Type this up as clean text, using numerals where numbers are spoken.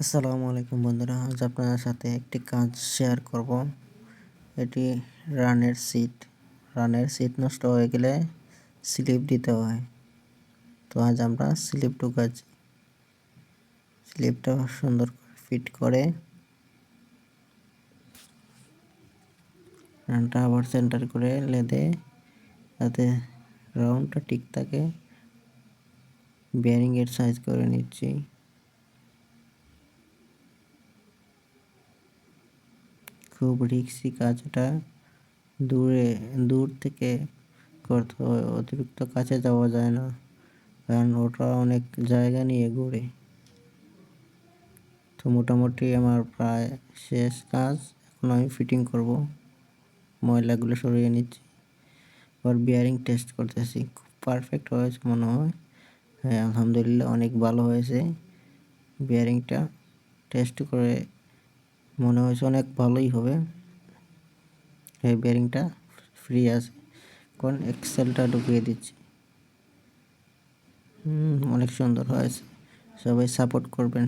আসসালামু আলাইকুম বন্ধুরা, আজ আপনাদের সাথে একটি কাজ শেয়ার করব। এটি রানের সিট নষ্ট হয়ে গেলে স্লিপ দিতে হয়। তো আজ আমরা স্লিপ ঢুকাচ্ছি। স্লিপটা সুন্দর করে ফিট করে রানটা আবার সেন্টার করে লেদে যাতে রাউন্ডটা ঠিক থাকে বেয়ারিংয়ের সাইজ করে নিচ্ছি। খুব রিস্কি কাজ এটা, দূর থেকে করতে হয়, অতিরিক্ত কাছে যাওয়া যায় না, কারণ ওটা অনেক জায়গা নিয়ে ঘুরে। তো মোটামুটি আমার প্রায় শেষ কাজ। এখন আমি ফিটিং করব, ময়লাগুলো সরিয়ে নিচ্ছি, আবার বিয়ারিং টেস্ট করতেছি। খুব পারফেক্ট হয়েছে মনে হয়। হ্যাঁ, আলহামদুলিল্লাহ অনেক ভালো হয়েছে। বিয়ারিংটা টেস্ট করে মনে হয়েছে অনেক ভালোই হবে। এই বিয়ারিংটা ফ্রি আছে। এখন এক্সেলটা ঢুকিয়ে দিচ্ছি। অনেক সুন্দর হয়েছে, সবাই সাপোর্ট করবেন।